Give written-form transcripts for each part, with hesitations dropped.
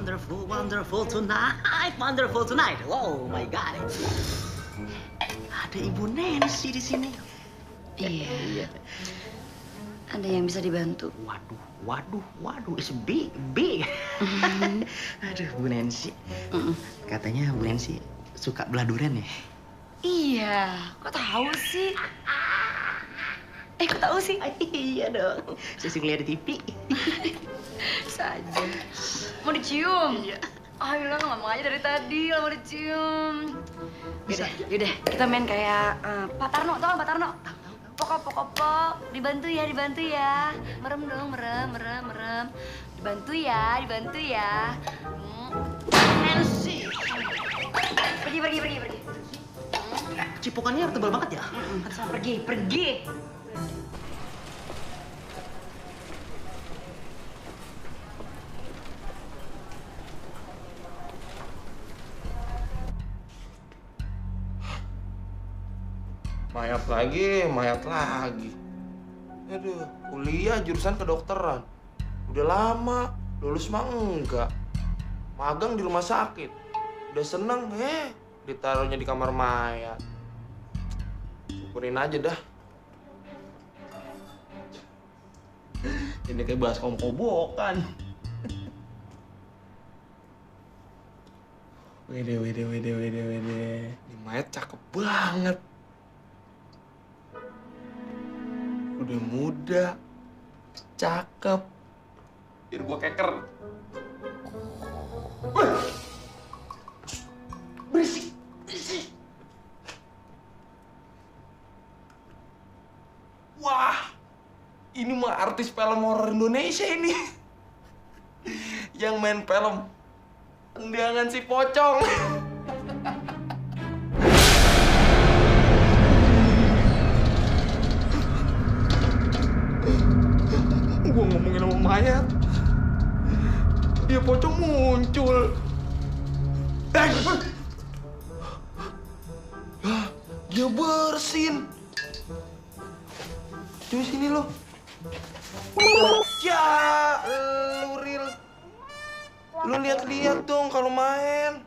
wonderful, wonderful tonight, wonderful tonight. Oh my God. Ada Ibu Nancy di sini. Iya. Ada yang bisa dibantu. Waduh, it's big. Aduh, Bu Nancy. Katanya Bu Nancy suka belah durian ya? Iya, kok tahu sih? Kok tahu sih? Iya dong, saya sih ngeliat di TV. Saja. Mau dicium? Iya. Ayolah, ngomong aja dari tadi, mau dicium. Yaudah, kita main kayak Pak Tarno, tau gak Pak Tarno? Pokok, dibantu ya. Merem dong, merem. Dibantu ya. Nancy. Pergi. Cipokannya tebal banget ya? Sama pergi. Mayat lagi. Aduh, kuliah jurusan kedokteran. Udah lama, lulus mah enggak. Magang di rumah sakit. Udah seneng, ditaruhnya di kamar mayat. Syukurin aja dah. Ini kayak bahas kobokan. Wede. Ini mayat cakep banget. Udah muda, cakep. Biar gua keker. Berisik. Wah, ini mah artis film horor Indonesia ini. Yang main film Tendangan Si Pocong. Gua ngomongin sama mayat, dia pocong muncul. Dia bersin. Cuma sini lo. Ya, lu real. Lu lihat-lihat dong kalau main.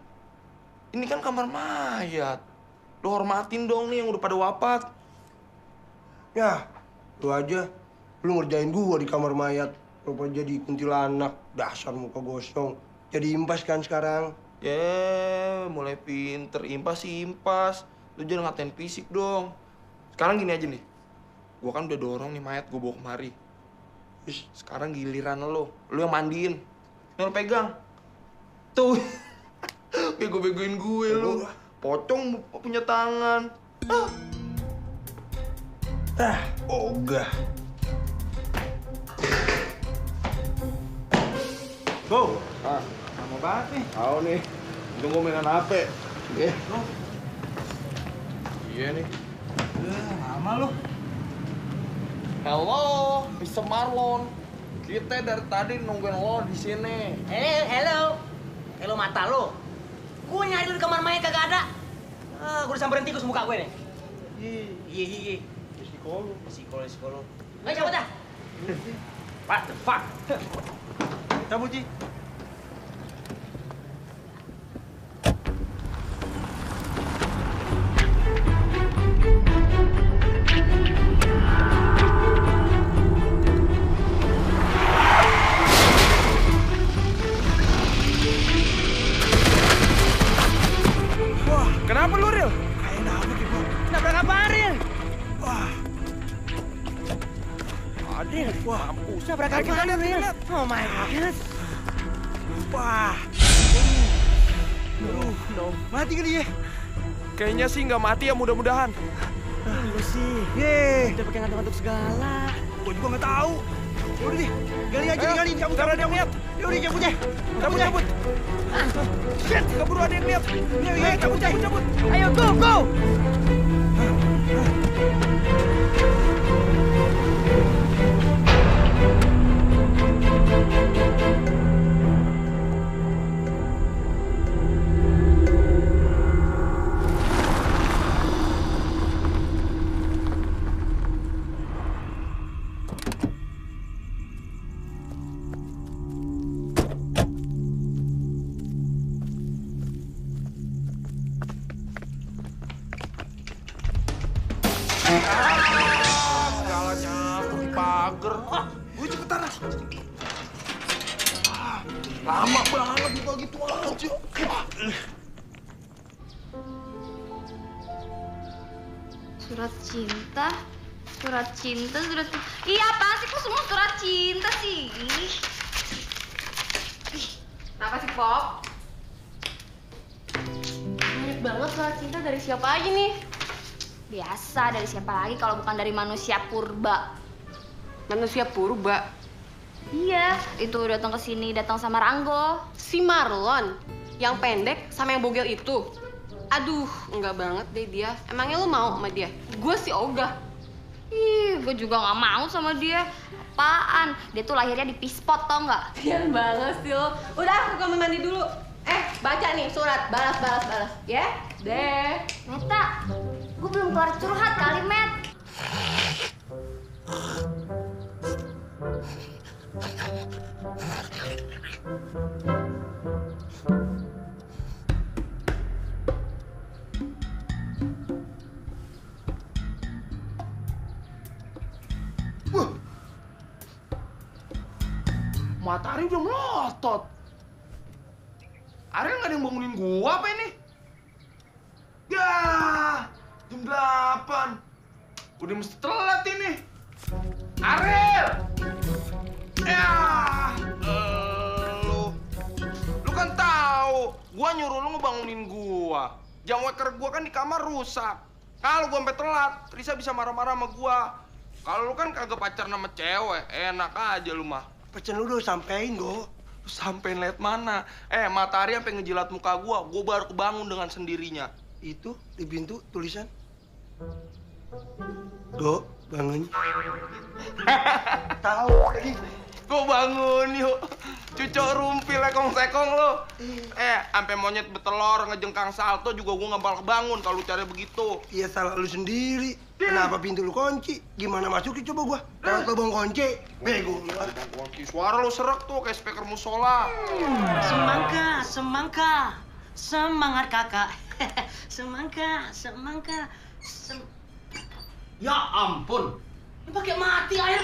Ini kan kamar mayat. Lu hormatin dong nih yang udah pada wafat. Ya, lu aja. Lu ngerjain gua di kamar mayat. Rupa jadi kuntilanak. Dasar muka gosong. Jadi impas kan sekarang. Mulai pinter. Impas. Lu jangan ngatain fisik dong. Sekarang gini aja nih. Gua kan udah dorong nih mayat gua bawa kemari. Sekarang giliran lo. Lu yang mandiin. Ini lo pegang. Tuh. Bego-begoin gue lu. Pocong punya tangan. Ogah. Go. Lama banget nih. Tahu nih. Untung gue mainan HP. Iya. Iya nih. Lama lu. Halo, Mr. Marlon. Kita dari tadi nungguin lo di sini. Hello mata lo. Gue nyari lu di kamar mayat kagak ada. Gue disamperin tikus muka gue nih. Iya. Psikolo. Ayo cabut dah. What the fuck? Cabut, Ji. Wah, kenapa lu, Ril? Kayak nabrak ibu. Nabrak apaan, Ril? Wah. Adil, mampus. Nabrak apaan, Ril? Oh my God. Wah. No. Mati kali ya? Kayaknya sih nggak mati ya, mudah-mudahan. Lu sih. Ye. Udah pakai ngantuk-ngantuk segala. Gua juga nggak tahu. Yaudah deh, gali aja, gali. Cabut. lihat. Yaudah, cabut ya. Cabut. Shit, keburu ada yang lihat. Iya, cabut. Ayo, go! Gue cepetan lah. Lama banget buka gitu aja. Surat cinta. Iya, apaan sih? Kok semua surat cinta sih? Kenapa sih, Pop? Banyak banget surat cinta dari siapa aja nih? Biasa, dari siapa lagi kalau bukan dari manusia purba. Manusia purba? Iya, itu datang ke sini, datang sama Ranggo. Si Marlon? Yang pendek sama yang bogel itu? Aduh, enggak banget deh dia. Emangnya lu mau sama dia? Gue sih ogah. Ih, gue juga gak mau sama dia. Apaan? Dia tuh lahirnya di Pispot, tau nggak? Pian banget sih lo. Udah, aku mau mandi dulu. Baca nih surat. Balas. Ya? Deh. Meta, gue belum keluar curhat kali, Met. Matahari udah melotot. Ariel nggak ada yang bangunin gua apa ini? Ya, jam 8. Udah mesti telat ini. Ariel! Ya, lu kan tahu, gua nyuruh lu ngebangunin gua. Jam waker gua kan di kamar rusak. Kalau gua sampai telat, Risa bisa marah-marah sama gua. Kalau lu kan kagak pacaran sama cewek, enak aja lu mah. Pesan lu udah sampein, Go. Lu sampein liat mana? Matahari sampai ngejilat muka gua baru kebangun dengan sendirinya. Itu di pintu tulisan. Go, bangun. Tahu lagi. Gua bangun yuk. Cucok rumpil lekong-sekong lu. Sampai monyet betelor ngejengkang salto juga gua nggak bakal kebangun kalau cara begitu. Iya salah lu sendiri. Kenapa pintu lu kunci? Gimana masuknya coba gua? Lewat lubang kunci. Bego lu. Suara lu serak tuh kayak speaker musola. Semangka. Semangat kakak. Semangka. Ya ampun. Ini pakai mati air.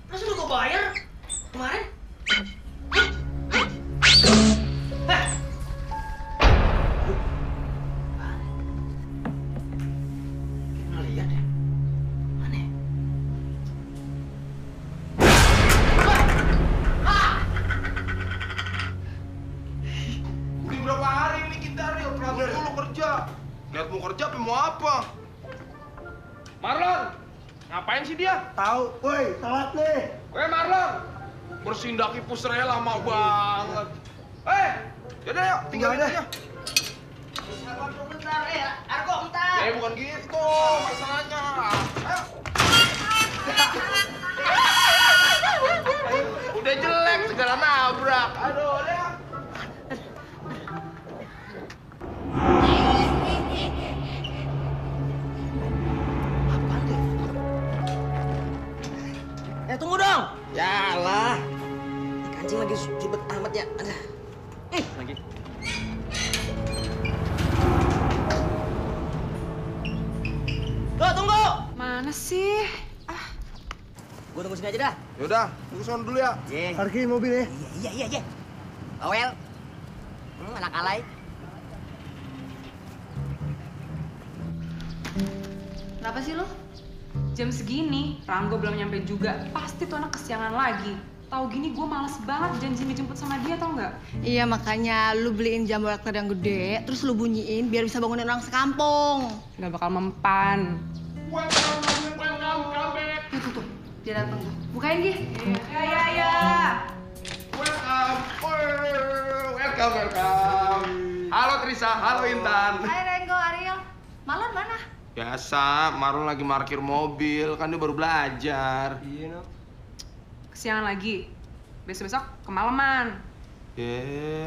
Masa udah gue bayar kemarin? Pernah lihat ya? Mana ya? Udah berapa hari ini kita Ril? Telat dulu kerja. Lihat mau kerja apa mau apa? Marlon, ngapain sih dia? Tahu, woi, salat nih. Weh Marlon, bersihin daki pusranya lama banget. Yaudah yuk, tinggalin aja. Bentar, Argo, bentar. Bukan gitu masalahnya. Ayo. Udah jelek, segala nabrak. Aduh, udah. Tunggu dong. Yalah. Kancing lagi ribet amat ya. Lagi. Tunggu. Mana sih? Gua tunggu sini aja dah. Yaudah, tunggu sana dulu ya. Iya. Parkirin mobil ya. Iya. Bawel. Anak alay. Kenapa sih lo? Jam segini, Ranggo belum nyampe juga. Pasti tuh anak kesiangan lagi. Tahu gini gue males banget janji dijemput sama dia, tau nggak? Iya, makanya lu beliin jam waker yang gede, terus lu bunyiin biar bisa bangunin orang sekampung. Nggak bakal mempan. Welcome, Tuh, dia datang tuh. Bukain, Gi. Ya. welcome. Halo Trisa, halo Intan. Hai Renggo, Ariel. Marlon mana? Biasa, Marlon lagi parkir mobil, kan dia baru belajar. Iya, no. Kesiangan lagi. Besok-besok kemalaman.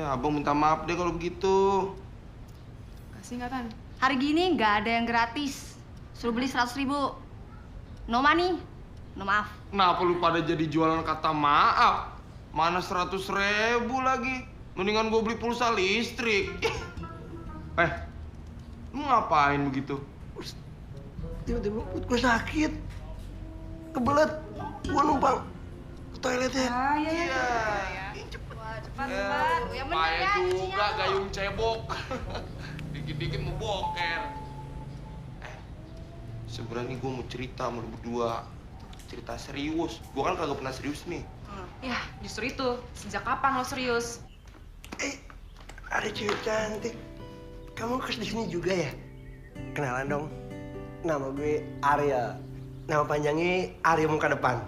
Abang minta maaf deh kalau begitu. Kasih nggak, Tan? Hari gini nggak ada yang gratis. Suruh beli 100.000. No money, no maaf. Kenapa lu pada jadi jualan kata maaf? Mana 100.000 lagi? Mendingan gue beli pulsa listrik. Lu ngapain begitu? Tiba-tiba perut gue sakit. Kebelet. Gue numpang toiletnya. Iya. Wah, cepat. Yang bener Payah ya. juga gayung cebok. Dikit-dikit mau boker. Sebenarnya gue mau cerita sama lu berdua. Cerita serius. Gue kan kagak pernah serius nih. Ya, justru itu. Sejak kapan lo serius? Ada cewek cantik. Kamu kos di sini juga ya? Kenalan dong. Nama gue Arya. Nama panjangnya Arya Muka Depan.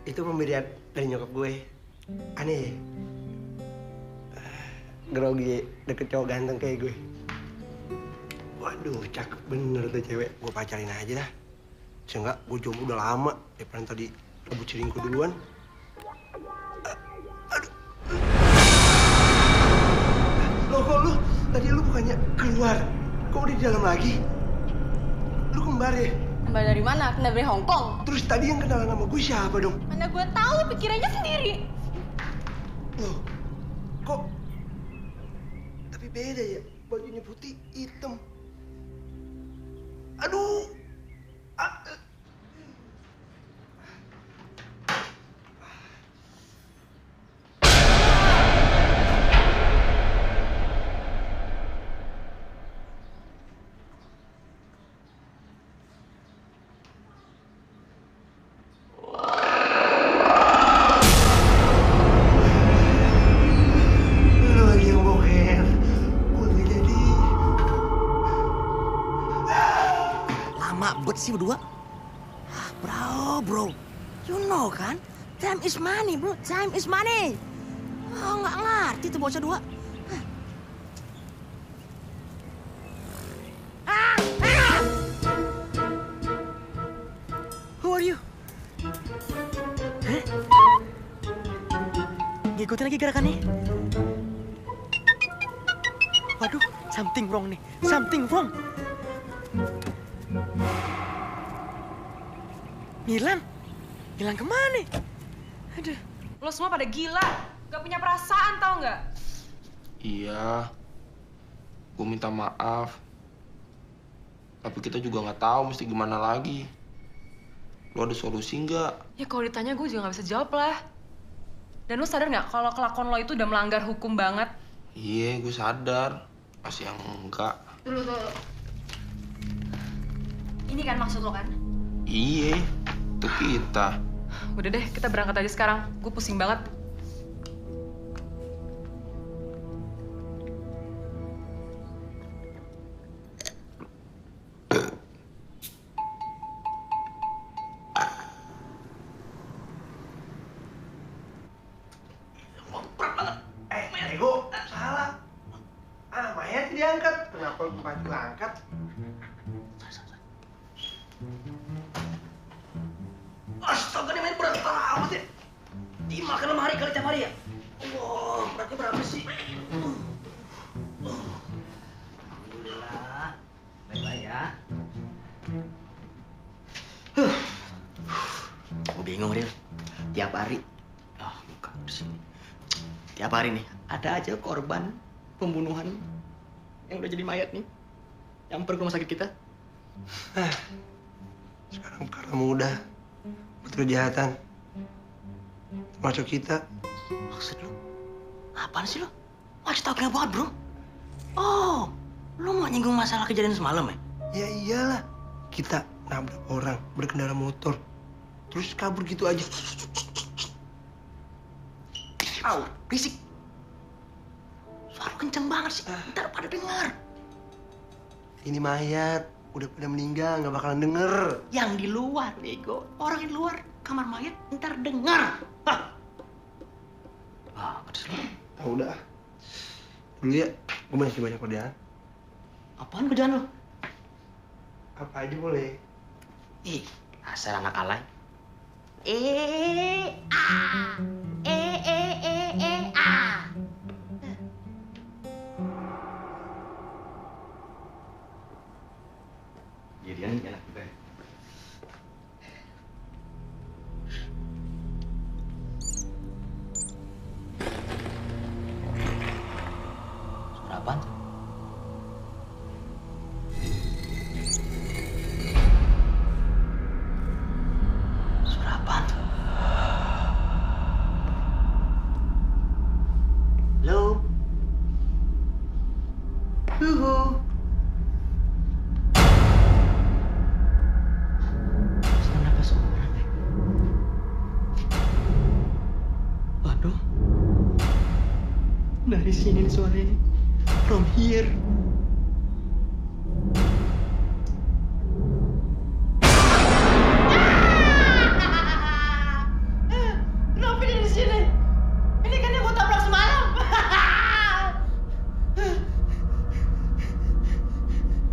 Itu pemberian dari nyokap gue. Aneh ya? Grogi deket cowok ganteng kayak gue. Waduh, cakep bener tuh cewek. Gue pacarin aja dah. Seenggak, gue jomblo udah lama. Daripada tadi rebut selingkuh duluan. Aduh. Loh, kok lu? Tadi lu bukannya keluar. Kok udah di dalam lagi? Lu kembar ya? Kembar dari mana? Kembar dari Hongkong. Terus tadi yang kenalan sama gue siapa dong? Mana gue tahu, pikirannya sendiri. Loh, kok? Tapi beda ya. Bajunya putih, hitam. Aduh. Lu lagi yang boker. Gue nggak jadi. Lama bet sih berdua. Bro. You know kan? Time is money, bro. Time is money. Oh, nggak ngerti tuh bocah dua. Who are you? Hah? Ngikutin lagi gerakannya. Waduh, something wrong nih. Something wrong. Milan kemana? Aduh. Lo semua pada gila. Gak punya perasaan, tau nggak? Iya. Gue minta maaf. Tapi kita juga nggak tahu mesti gimana lagi. Lo ada solusi nggak? Ya kalau ditanya gue juga nggak bisa jawab lah. Dan lo sadar nggak kalau kelakuan lo itu udah melanggar hukum banget? Iya, gue sadar. Masih yang enggak. Tunggu. Ini kan maksud lo kan? Iya, itu kita. Udah deh, kita berangkat aja sekarang. Gue pusing banget. Ego, salah. Mayat diangkat. Kenapa lu pancing angkat? Astaga, ini main berat amat ya. Dimakan lemari kali tiap hari ya. Wah, beratnya berapa sih? Alhamdulillah. Baik-baik ya. Gue bingung, Ril. Tiap hari. Bukan di sini. Tiap hari nih, ada aja korban pembunuhan yang udah jadi mayat nih. Nyamper ke rumah sakit kita. Sekarang karena mudah. Betul kejahatan. Masuk kita. Maksud lu? Apaan sih lu? Masih tau kena banget, bro. Oh, lu mau nyinggung masalah kejadian semalam ya? Ya iyalah. Kita nabrak orang berkendara motor. Terus kabur gitu aja. Au, berisik. Suara lu kenceng banget sih. Ntar pada denger. Ini mayat. Udah pada meninggal, nggak bakalan denger. Yang di luar, bego. Orang yang di luar kamar mayat ntar denger. Hah? Pedes lu. Tahu dah. Dulu ya, gue masih banyak kerjaan. Apaan kerjaan lu? Apa aja boleh. Ih, asal anak alay. Jadian enak juga ya. Suara apaan tuh? Suara apaan tuh? Dari sini nih suaranya. From here. Kenapa dia di sini? Ini kan yang gue tabrak semalam.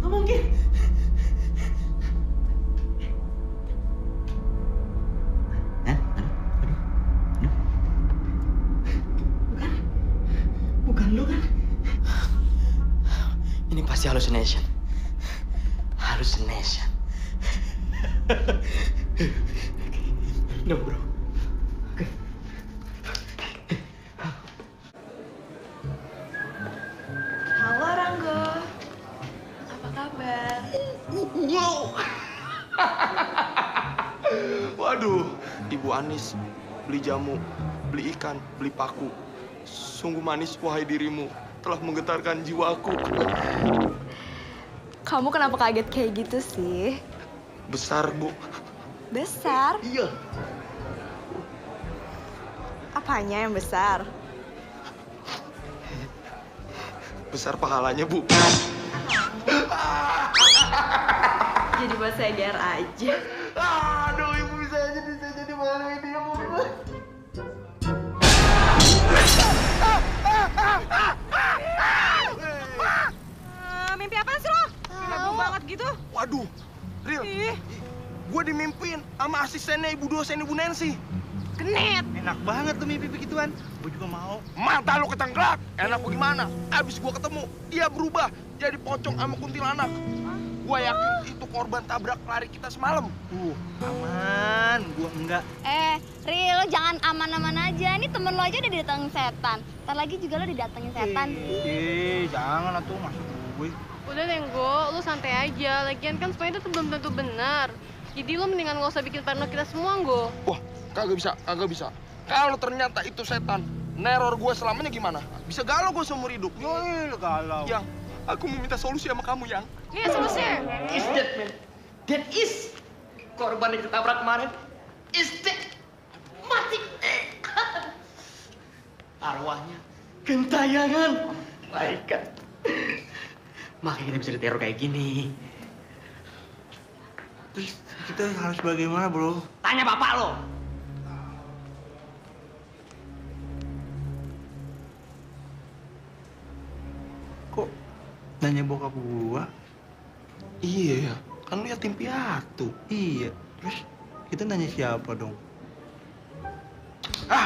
Nggak mungkin. Bukan lu kan? Ini pasti hallucination. Hallucination. No, bro. Oke. Halo Ranggo, apa kabar? Waduh, Ibu Anis, beli jamu, beli ikan, beli paku. Sungguh manis wahai dirimu, telah menggetarkan jiwaku. Kamu kenapa kaget kayak gitu sih? Besar, Bu. Besar? Iya. Apanya yang besar? Besar pahalanya, Bu. Jadi buat segar aja. Aduh, Ibu bisa jadi maluin dia, Bu. Mimpi apa sih lo? Heboh banget gitu. Waduh, Ril. Gue dimimpiin sama asistennya Ibu dosen Ibu Nancy. Genit. Enak banget tuh mimpi begituan. Gue juga mau. Mata lu kecengklak. Enak bagaimana? Abis gue ketemu, dia berubah jadi pocong sama kuntilanak. Gue yakin itu korban tabrak lari kita semalam. Aman. Gue enggak. Ri, lo jangan aman-aman aja. Ini temen lo aja udah didatengin setan. Ntar lagi juga lo didatengin setan. Jangan atuh masuk gue. Udah Nenggo, lu santai aja. Lagian kan semuanya itu belum tentu benar. Jadi lu mendingan gak usah bikin parno kita semua, Nggo. Wah, kagak bisa. Kalau ternyata itu setan, neror gue selamanya gimana? Bisa galau gue seumur hidup. Yoi, galau. Yang, aku mau minta solusi sama kamu, Yang. Nih, solusinya. Is that man? That is korban yang ketabrak kemarin. Is that mati? Arwahnya gentayangan. Malaikat. Makanya kita bisa diteror kayak gini. Terus kita harus bagaimana, bro? Tanya bapak lo. Kok nanya bokap gua? Iya, kan lu yatim piatu. Iya. Terus kita nanya siapa dong?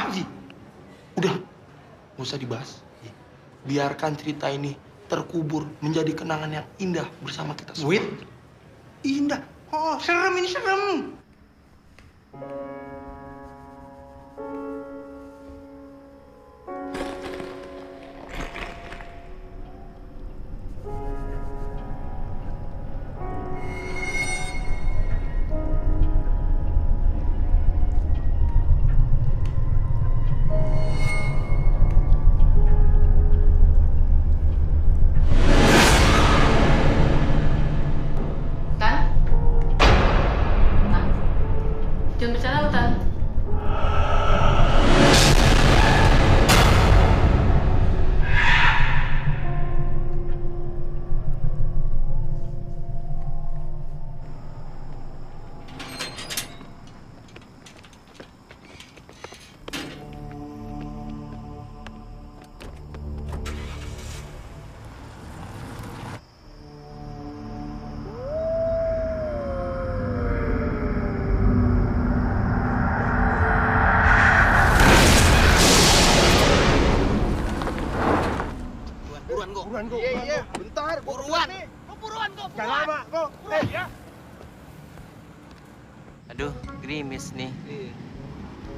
Ji. Udah, gak usah dibahas. Biarkan cerita ini terkubur menjadi kenangan yang indah bersama kita semua. Wait. Indah. Oh, serem ini serem. Jangan bercanda, Utan. Buruan, Go. Iya. Bentar, buruan. Buruan kok. Jangan lama, kok. Aduh, gerimis nih.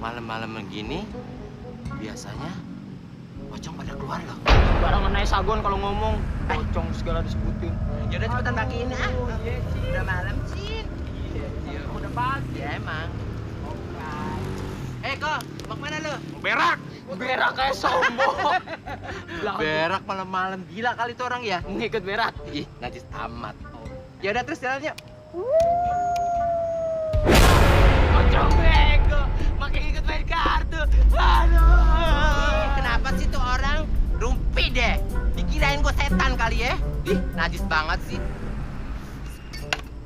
Malam-malam begini, biasanya pocong pada keluar loh. Barangan naik sagon kalau ngomong. Pocong segala disebutin. Yaudah cepetan pakein ah. Udah malam, Cin. Iya. Udah pagi. Ya emang. Kok, mau kemana lo? Berak. Berak kayak sombong. Berak malam-malam, gila kali tuh orang ya. Ngikut berak. Ih, najis tamat. Ya udah terus jalan yuk. Pocong bego. Makin ikut main kartu. Aduh. Kenapa sih tuh orang Najis banget sih.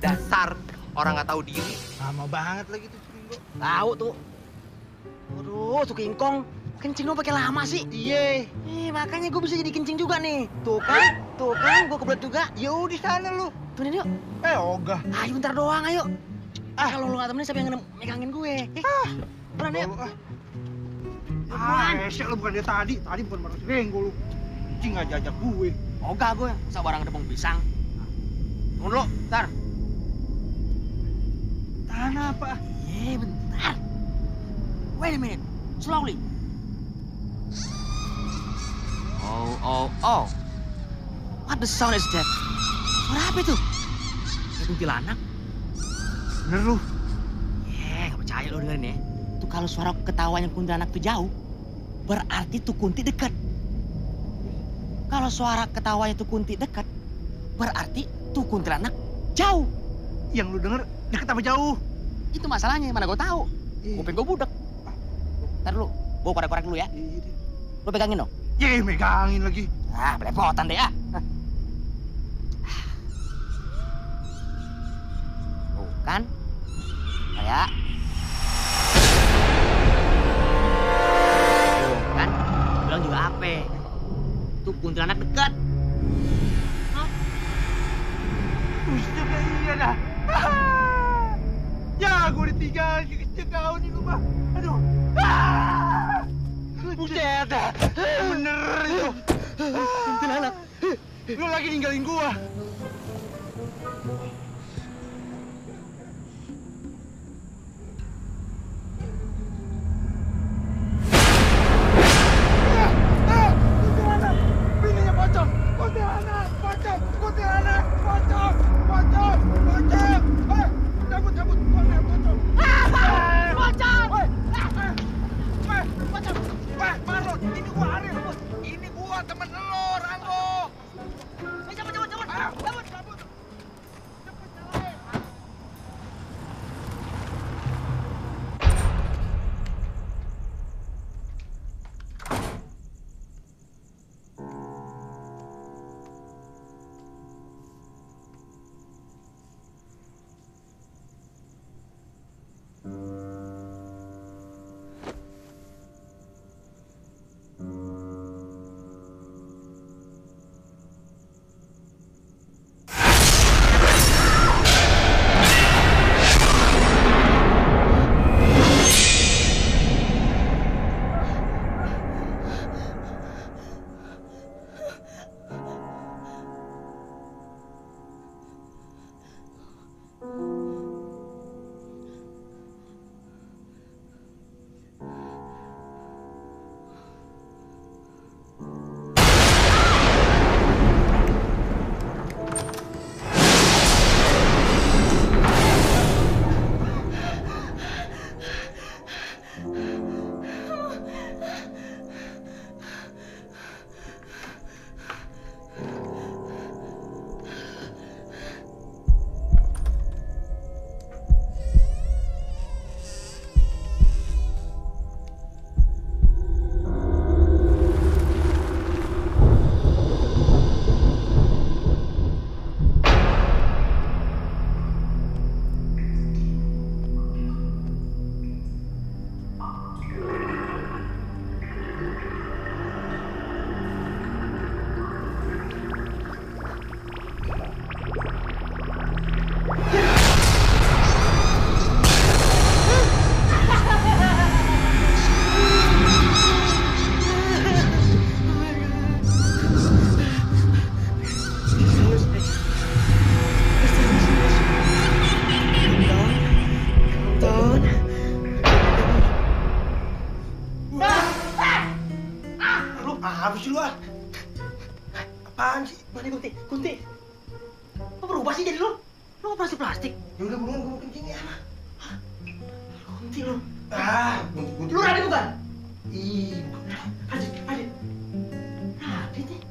Dasar orang nggak tahu diri. Lama banget lagi tuh Ringo. Tahu tuh. Waduh, tuh King Kong. Kencing lo pakai lama sih. Iya. Makanya gue bisa jadi kencing juga nih. Tuh kan, gue kebelet juga. Yaudah di sana lu. Tuh yuk. Ogah. Ayo bentar doang, ayo. Kalau lu nggak temenin siapa yang megangin gue? Pelan yuk. Esek lu bukan dia tadi. Tadi bukan bareng si Ringo lu. Cing aja ajak gue. Ogah gue, masa barang tepung pisang. Tunggu dulu, bentar. Tahan apa? Bentar. Wait a minute, slowly. Oh. What the sound is that? Suara apa itu? Kayak kuntilanak. Bener lu. Gak percaya lo dengerin ya. Tuh kalau suara ketawanya kuntilanak tuh jauh, berarti tuh kunti dekat. Kalau suara ketawanya tuh kunti dekat, berarti tuh kuntilanak jauh. Yang lu denger deket apa jauh? Itu masalahnya, mana gue tahu. Kuping gue budek. Ntar dulu, gue korek-korek dulu ya. Lu pegangin dong. Megangin lagi. Belepotan deh ya. Tuh kan, kayak. Tuh kan, bilang juga apa? Tuh kuntilanak dekat. Buset iya dah. Ya, gue ditinggal kecil kau nih lu mah. Aduh. Buset dah. Bener itu. Kuntilanak. Lu lagi ninggalin gua. Kuntilanak. Bininya pocong. Kuntilanak. Pocong. Kuntilanak. Pocong. Pocong. Pocong. Cabut. Pocong. Pocong. Pocong. Marlon, ini gua Ariel, bos. Ini gua temen lo, Rango. Cabut. Apa sih lu ah? Apaan sih? Mana Kunti? Kok berubah sih jadi lu? Lu plastik? Ya udah buruan gue mau kencing ya. Kunti lu. Kunti. Lu Radit bukan? Ih, Radit nih.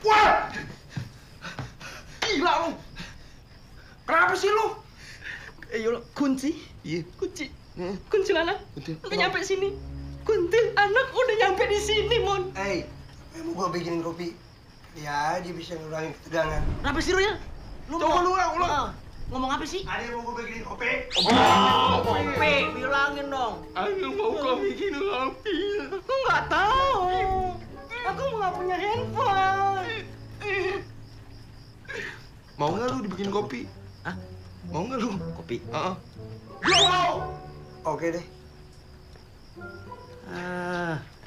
Wah! Gila lu. Kenapa sih lu? Kunci. Iya. Kunci. Kuntilanak. Sampai nyampe sini. Kuntilanak udah nyampe di sini, Mon. Emang gua bikinin kopi. Ya, dia bisa ngurangin ketegangan. Kenapa sih, Royal? Coba lu ulang. Ngomong apa sih? Ada yang mau gua bikinin kopi? Kopi, bilangin dong. Ayo mau kau bikin kopi. Aku nggak tahu. Aku nggak punya handphone. Mau nggak lu dibikin kopi? Hah? Mau nggak lu? Kopi? Gua mau. Oke deh.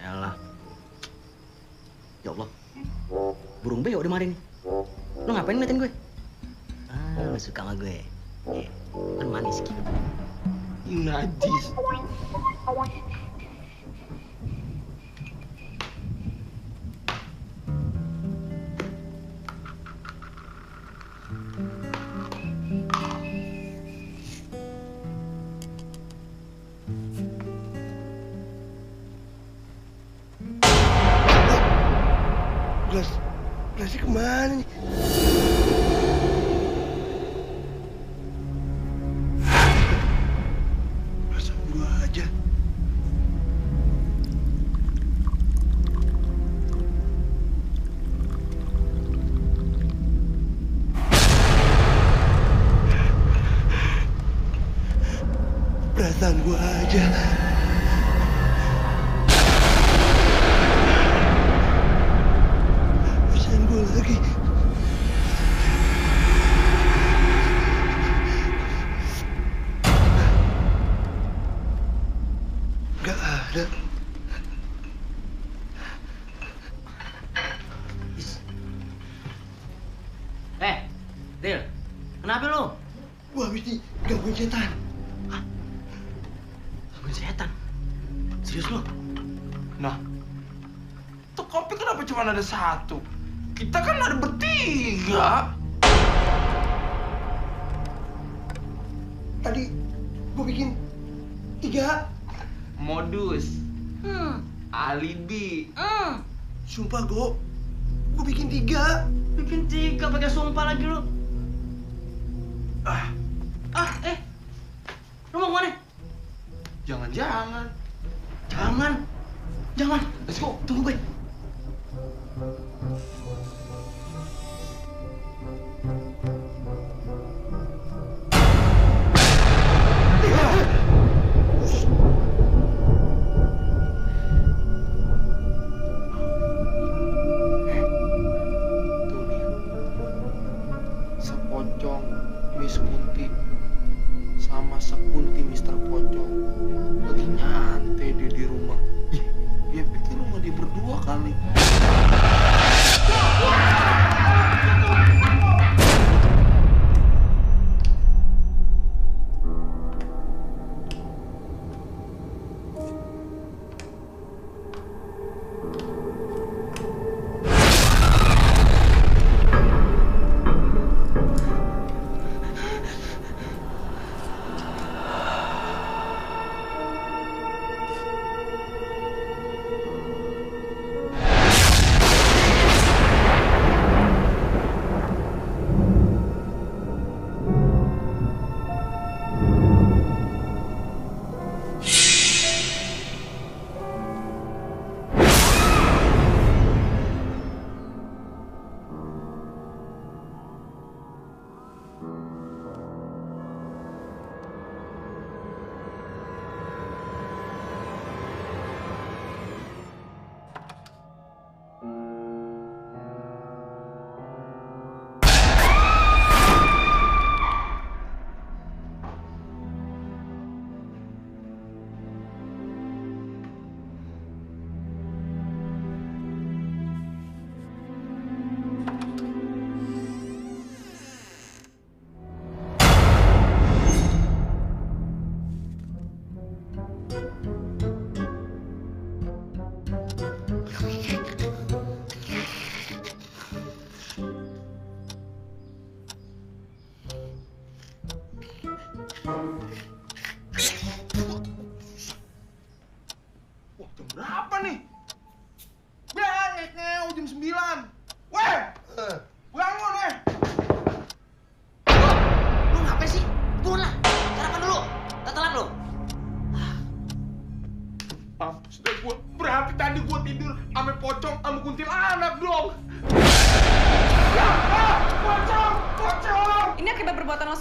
Elah. Ya Allah. Burung beo di mari nih. Lu ngapain ngeliatin gue? Lu suka sama gue. Kan manis gitu. Najis. Gelasnya kemana nih? Masa gua aja. Perasaan gua aja. Lagi. Gak ada. Dil, kenapa lu? Gua habis digangguin setan. Hah? Gangguin setan? Serius lu? Nah, tuh kopi kenapa cuma ada satu? Kita kan ada bertiga. Tadi gua bikin 3. Modus. Alibi. Sumpah, gua bikin 3. Bikin 3 pakai sumpah lagi lu. Lu mau kemana? Jangan. Jangan. Let's go, tunggu gue. Sepocong Miss Kunti sama sekunti Mr. Pocong lagi nyantai dia di rumah. Dia pikir rumah dia berdua kali.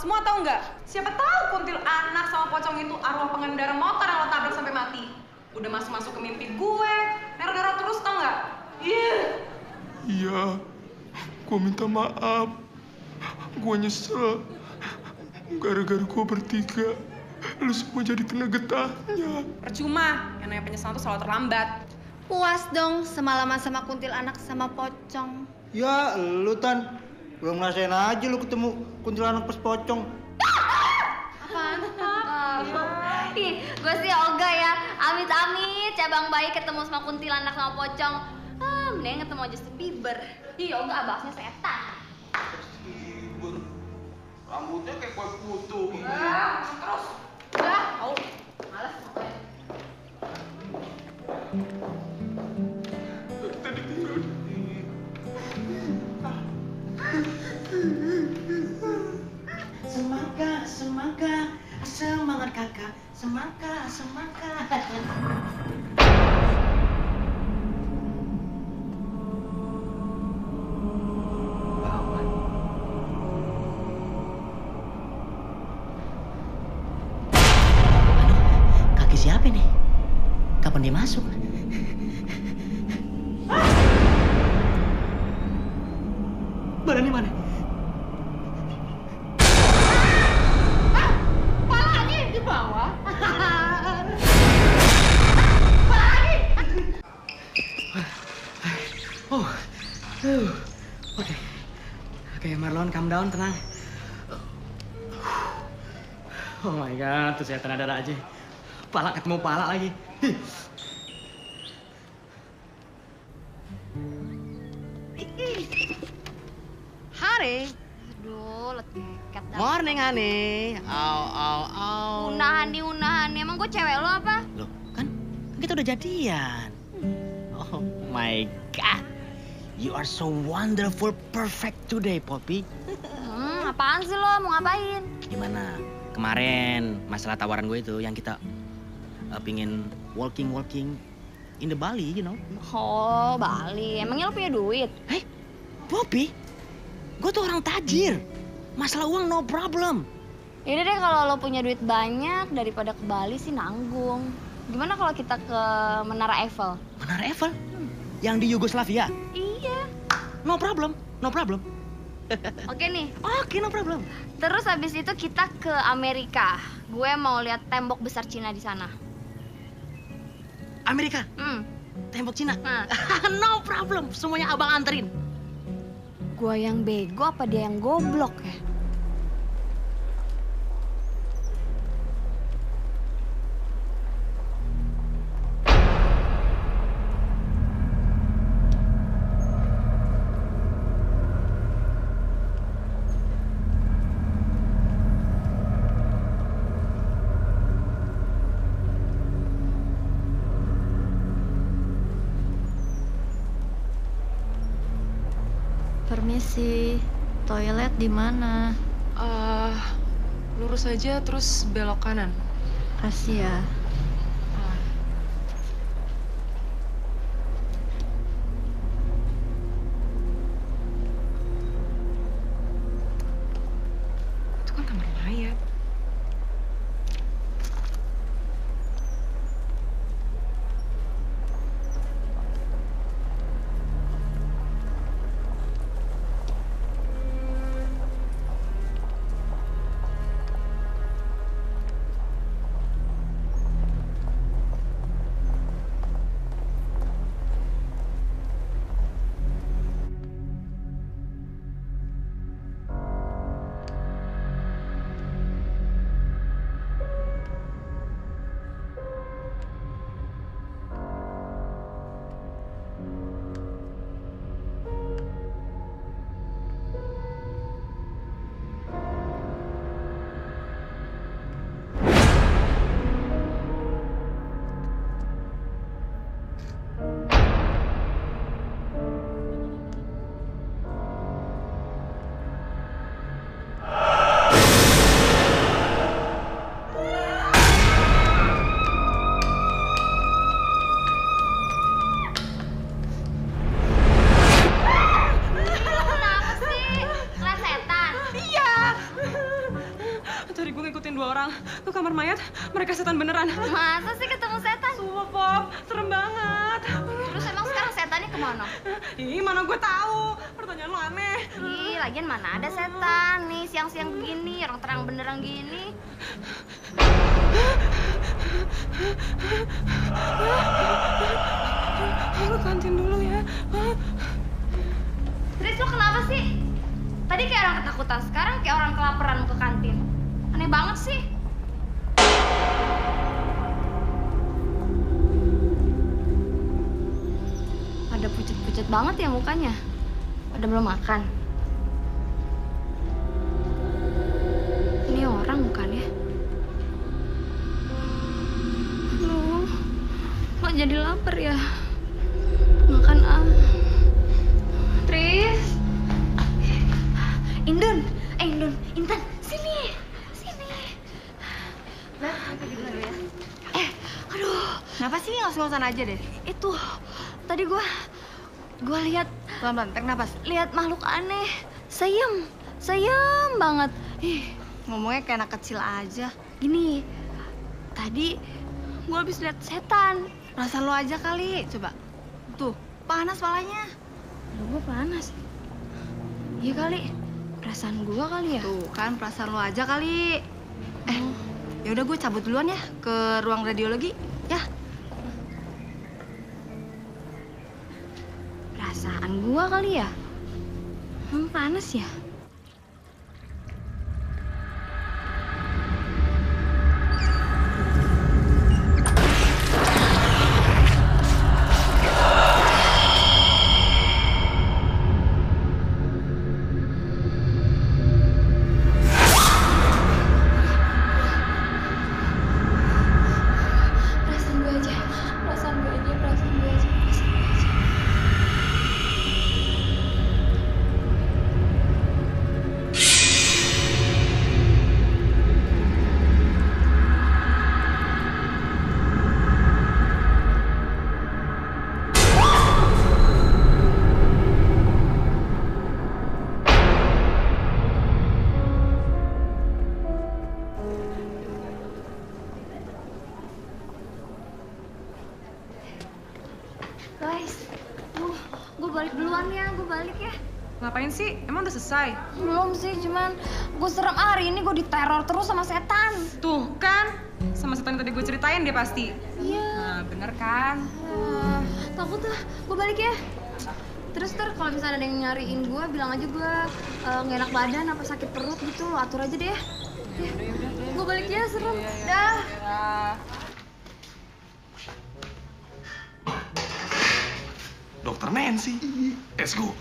semua tahu nggak? Siapa tahu kuntilanak sama pocong itu arwah pengendara motor yang lo tabrak sampai mati. Udah masuk ke mimpi gue, neror-neror terus tau nggak? Iya, gue minta maaf. Gue nyesel. Gara-gara gue bertiga, lu semua jadi kena getahnya. Percuma, yang namanya penyesalan tuh selalu terlambat. Puas dong semalaman sama kuntilanak sama pocong. Ya, lu Tan. Belum ngerasain aja lu ketemu kuntilanak pas pocong. Apaan? Ih, gue sih Olga ya. Amit-amit cabang bayi ketemu sama kuntilanak sama pocong. Mending ketemu Justin Bieber. Ih, Olga abasnya setan. Rambutnya kayak kue putu. Terus. Udah, males. Tadi tinggal semangat kakak, semangat. Kaki siapa nih? Kapan dia masuk? Badannya mana? Palanya di bawah. Oke, Marlon, calm down, tenang. Oh my god, tuh setan ada aja. Pala ketemu pala lagi. Hari. Aduh, letiket dah. Morning, honey. Unahan. Emang gue cewek lo apa? Loh, kan kita udah jadian. Oh my god. You are so wonderful, perfect today, Poppy. Apaan sih lo? Mau ngapain? Gimana? Kemarin masalah tawaran gue itu yang kita pingin walking in the Bali, you know. Oh, Bali. Emangnya lo punya duit? Hei, Poppy, gue tuh orang tajir. Masalah uang no problem. Yaudah deh, kalau lo punya duit banyak daripada ke Bali sih nanggung. Gimana kalau kita ke Menara Eiffel? Menara Eiffel? Yang di Yugoslavia? Iya. No problem. Oke nih. Oke, no problem. Terus habis itu kita ke Amerika. Gue mau lihat tembok besar Cina di sana. Amerika? Tembok Cina? No problem. Semuanya abang anterin. Gue yang bego apa dia yang goblok ya? Permisi, toilet di mana? Lurus aja terus belok kanan. Kasih ya. Itu kan kamar mayat. 2 orang ke kamar mayat, mereka setan beneran. Masa sih ketemu setan? Sumpah, Pop, serem banget. Terus emang sekarang setannya kemana? Ih, mana gue tahu. Pertanyaan lo aneh. Ih, lagian mana ada setan nih siang-siang begini, orang terang benderang gini. Lu kantin dulu ya. Tris, lo kenapa sih? Tadi kayak orang ketakutan, sekarang kayak orang kelaparan mau ke kantin. Aneh banget sih. Ada pucet-pucet banget ya mukanya. Pada belum makan. Ini orang bukan ya? Aduh, kok jadi lapar ya? Makan ah. Tris. Indun, Intan, sini. Nah, pergi dulu ya. Aduh. Kenapa sih ngos-ngosan aja deh? Itu, tadi gua lihat Pelan-pelan, tarik napas. lihat makhluk aneh. Sayem banget. Ngomongnya kayak anak kecil aja. Gini, tadi gua habis lihat setan. Perasaan lo aja kali, coba. Tuh, panas palanya. Gua panas. Iya kali. Perasaan gua kali ya? Tuh kan, perasaan lo aja kali. Ya udah gue cabut duluan ya ke ruang radiologi, ya. Perasaan gua kali ya? Panas ya? Guys, gue balik duluan ya, gue balik ya. Ngapain sih? Emang udah selesai? Belum sih, cuman gue serem hari ini gue diteror terus sama setan. Tuh kan, sama setan yang tadi gue ceritain dia pasti. Iya. Nah, bener kan? Takut lah, gue balik ya. Terus kalau misalnya ada yang nyariin gue, bilang aja gue nggak enak badan apa sakit perut gitu, lo atur aja deh. Gue balik ya, serem. Dah. Dokter Nancy. Let's go.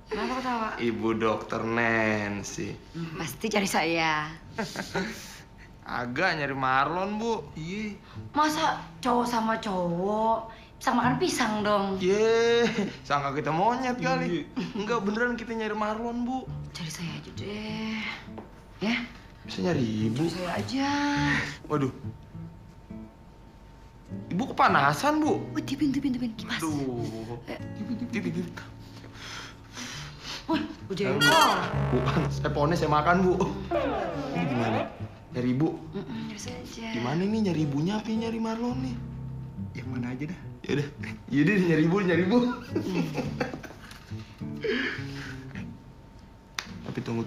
Kenapa ketawa? Ibu Dokter Nancy. Pasti cari saya. Agak nyari Marlon, Bu. Iya. Masa cowok sama cowok bisa makan pisang dong? Sangka kita monyet kali. Enggak, beneran kita nyari Marlon, Bu. Cari saya aja deh. Ya? Bisa nyari Ibu. Cari saya aja. Waduh. Ibu kepanasan, Bu. Tipin kipas. Aduh. Tipin. Wih, gue jengkol. Bukan, seponnya saya makan, Bu. Ini gimana? Nyari Ibu? Cari saya aja. Gimana nih nyari Ibunya apa nyari Marlon nih? Yang mana aja dah. Yaudah nyari Ibu. Tapi tunggu.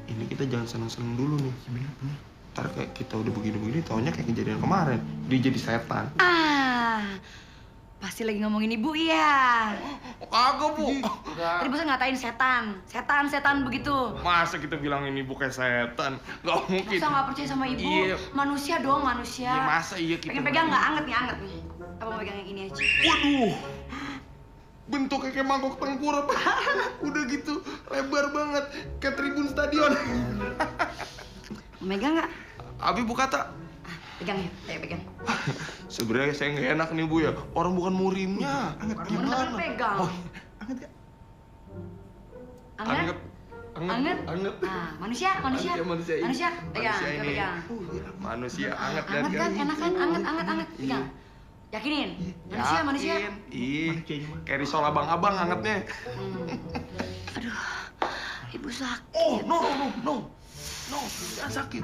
Ini kita jangan seneng-seneng dulu nih. Ntar kayak kita udah begini-begini, taunya kayak kejadian kemarin. Dia jadi setan. Pasti lagi ngomongin ibu ya. Kagak, Bu. Tadi bosnya ngatain setan begitu. Masa kita bilangin ibu kayak setan? Gak mungkin. Masa nggak percaya sama ibu? Iya. Manusia dong, manusia. Iya, masa iya kita... Pengen pegang nggak? Anget nih. Apa mau pegang yang ini aja? Waduh. Bentuknya kayak mangkok tengkurap. Udah gitu, lebar banget. Kayak tribun stadion. Mau megang nggak? Abi Bu kata. Pegang ya, ayo pegang. Sebenarnya saya nggak enak nih, Bu ya. Orang bukan murimnya. Gimana? Pegang. Anget ya? Anget. Nah, manusia. Manusia Pegang, ini. pegang. Manusia anget Anget kan, enak kan? Anget. Pegang. Yakinin? Manusia. Yakin. Ih, kayak risol abang-abang hangatnya. Aduh, ibu sakit. Oh, no, jangan sakit.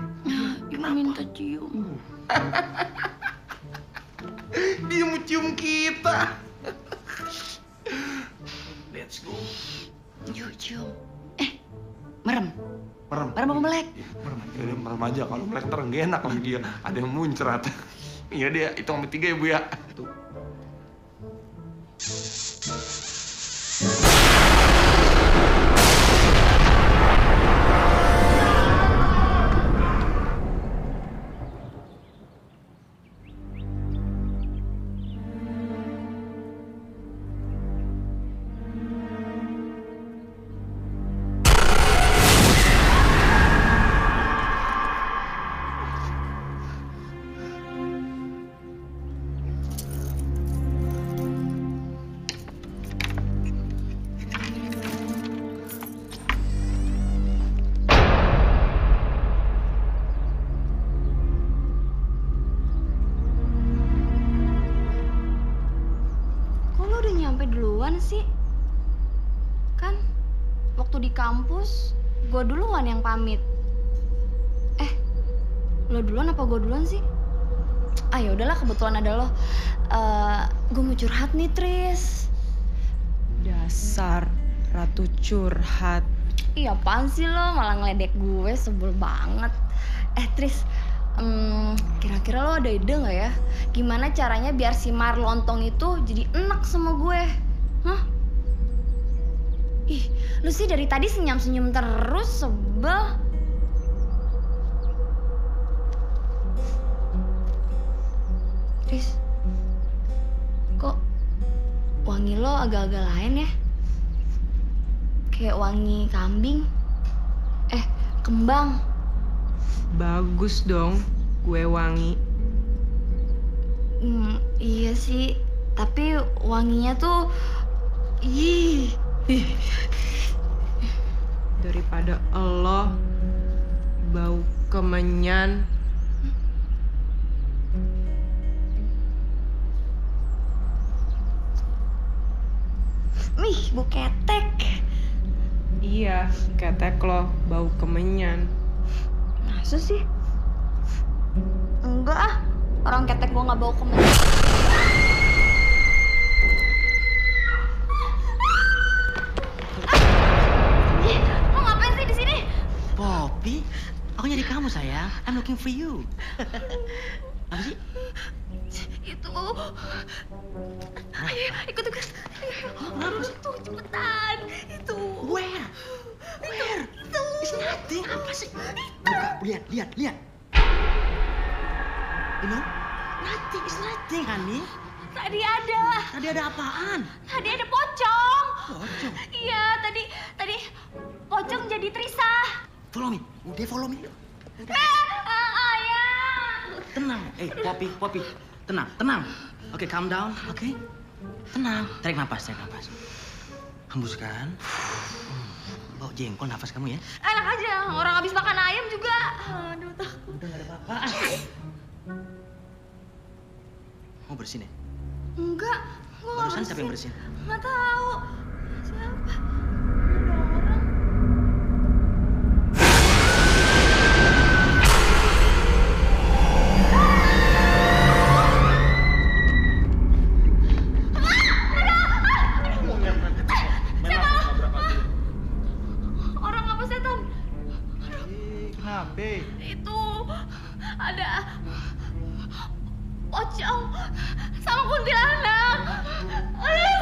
Ibu minta cium. Dia mau cium kita. Let's go. Yuk cium. Merem. Merem apa melek? Merem aja. Kalau melek ntar nggak enak lagi dia. Ada yang muncrat. Iya dia, hitung sampai 3 ya Bu ya. Tuh. Sih kan waktu di kampus gue duluan yang pamit. Lo duluan apa gue duluan sih? Ya udahlah, kebetulan ada lo. Gue mau curhat nih, Tris. Dasar ratu curhat. Iya, apaan sih lo malah ngeledek gue, sebel banget. Tris, kira-kira lo ada ide nggak ya? Gimana caranya biar si Marlontong itu jadi enak sama gue? Hah? Ih, lu sih dari tadi senyum-senyum terus, sebel. Tris, kok wangi lo agak-agak lain ya? Kayak wangi kambing. Kembang. Bagus dong, gue wangi. Iya sih, tapi wanginya tuh ih. Daripada elo bau kemenyan. Bu ketek. Iya, ketek lo bau kemenyan. Masa sih? Enggak orang ketek gua nggak bau kemenyan. Lo ngapain sih di sini? Poppy, aku nyari kamu sayang. I'm looking for you. Apa sih? Itu. Ayo, ikut. Tuh, cepetan. Itu. Where? Itu. It's nothing. Apa sih? Buka, lihat. You know? Nothing. It's nothing, honey. Tadi ada. Tadi ada apaan? Tadi ada pocong. Pocong? Iya, tadi pocong jadi Trisa. Follow me. Udah follow me. Ayah. Tenang. Poppy. Tenang. Oke, calm down. Oke. Tenang. Tarik nafas. Hembuskan. Bawa jengkol nafas kamu ya. Enak aja, orang habis makan ayam juga. Aduh, takut. Udah gak ada apa-apa. Mau bersihin ya? Enggak, gua nggak Barusan siapa yang bersihin? Nggak tahu. Siapa? Itu ada pocong sama kuntilanak.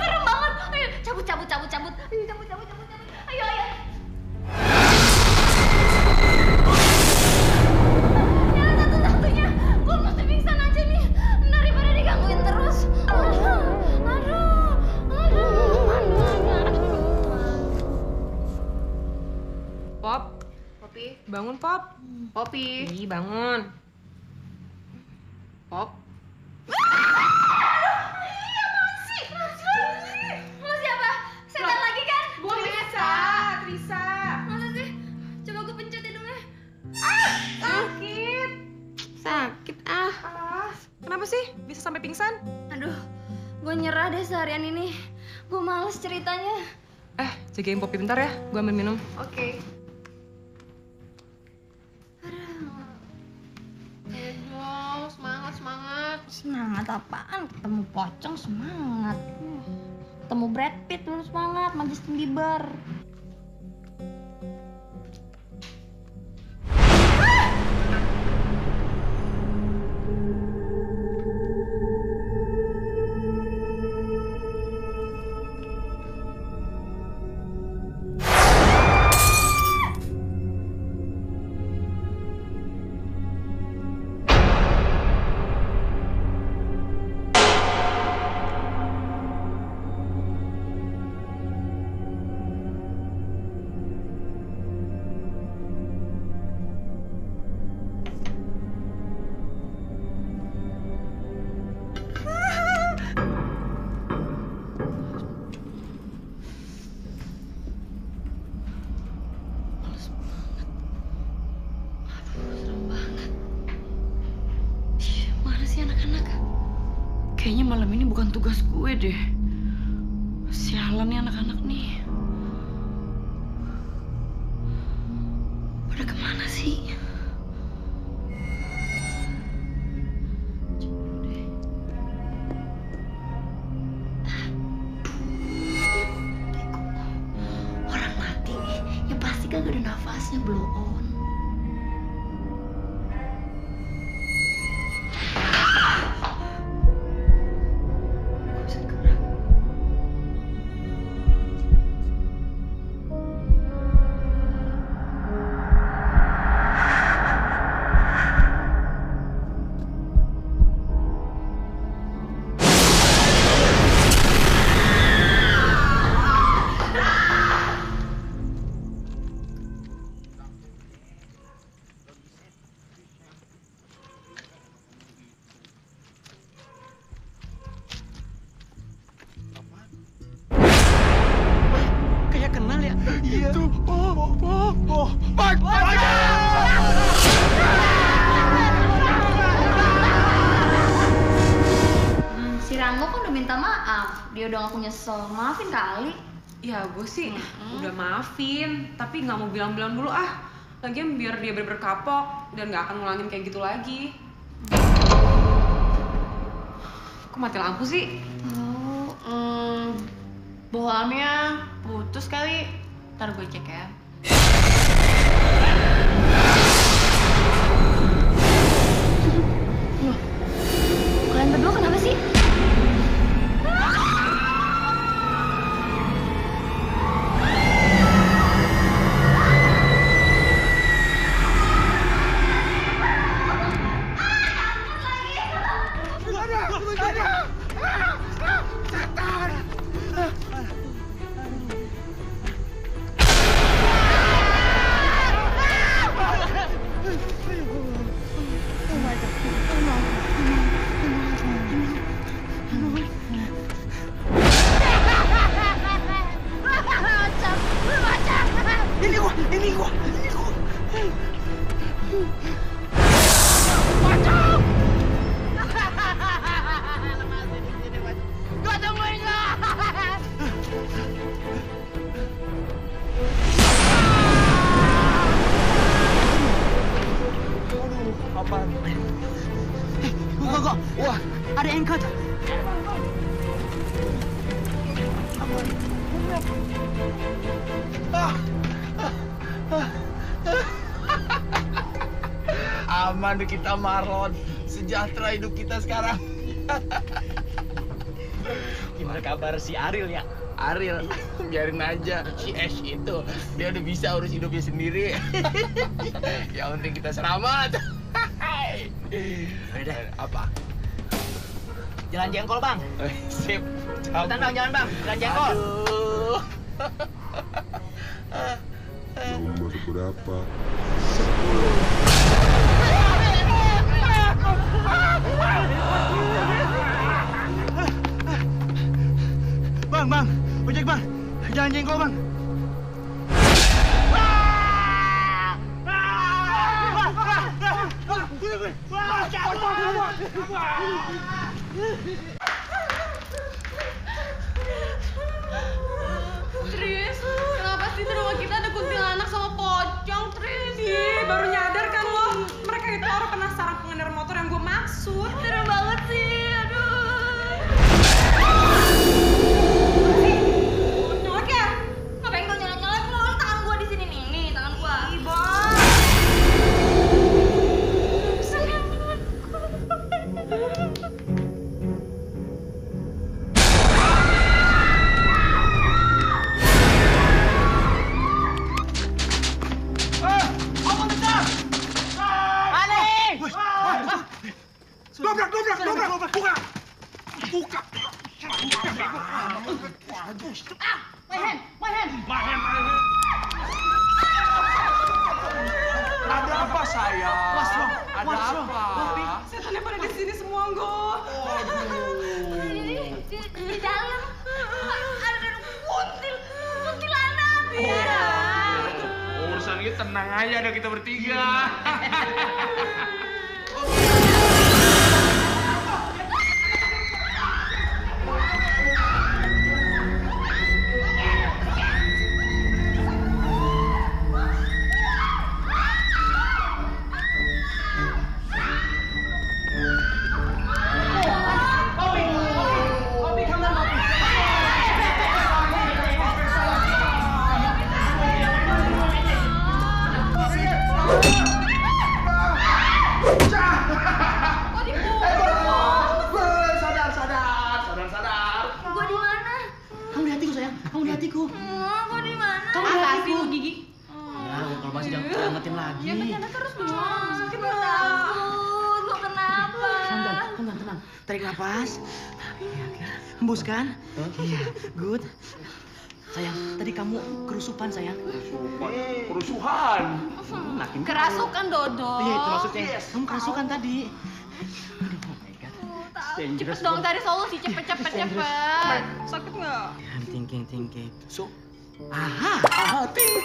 Serem banget. Ayo cabut. Ayo. Ya satu-satunya. Gue mesti pingsan aja nih daripada digangguin terus. Aduh. Poppy, bangun Pop. Poppy. Ih, bangun. Pop. Lo siapa? Setan lagi kan? Gue Trisa. Masa sih? Coba gue pencet hidungnya. Sakit. Kenapa sih bisa sampai pingsan? Aduh, gue nyerah deh seharian ini. Gue males ceritanya. Jagain Poppy bentar ya, gue ambil minum. Oke. Aduh, semangat. Semangat apaan? Ketemu pocong semangat. Ketemu Brad Pitt belum semangat, sama Justin Bieber. Kayaknya malam ini bukan tugas gue deh. Sialan nih anak-anak nih. Pada kemana sih? Orang mati, ya pasti kagak ada nafasnya, blow on. Si Ranggo kan udah minta maaf. Dia udah ngaku nyesel. Maafin kali. Ya gue sih udah maafin, tapi nggak mau bilang-bilang dulu ah. Lagian biar dia bener-bener kapok dan nggak akan ngulangin kayak gitu lagi. Kok mati lampu sih? Bohlamnya putus kali. Ntar gue cek ya. Loh, kalian berdua kenapa sih? Wah, ada angkot. Aman deh kita Marlon, sejahtera hidup kita sekarang. Gimana kabar si Ariel ya? Ariel, biarin aja si Ash itu, dia udah bisa urus hidupnya sendiri. Yang penting kita selamat. Udah. Apa? Jalan jengkol bang. Sip. Cepetan bang, jalan bang. Jalan jengkol. Aduh. Umur berapa? 10. Bang, ojek bang, jalan jengkol bang. Tris, kenapa sih di rumah kita ada kuntilanak sama pocong, Tris? Ih, baru nyadar kan lo? Mereka itu orang penasaran pengendara motor yang gue maksud. Serem banget sih, aduh. Nyolek ya? Ngapain gue nyolek-nyolek lo? Tangan gue di sini nih, tangan gue. Ih, Bang. Dobrak, buka! Buka! My hand! Ada apa sayang? Ada apa? Setannya pada di sini semua, Nggo. Di dalam ada kuntilanak. Iya. Urusan kita tenang aja, ada kita bertiga. Tarik nafas. Hembuskan. Iya, good. Sayang, tadi kamu kerusupan, sayang. Kerusuhan. Makin Kerasukan, Dodo. Iya, itu maksudnya. Kamu kerasukan tadi. Cepet dong cari solusi, cepet. Sakit nggak? I'm thinking. So, aha, think.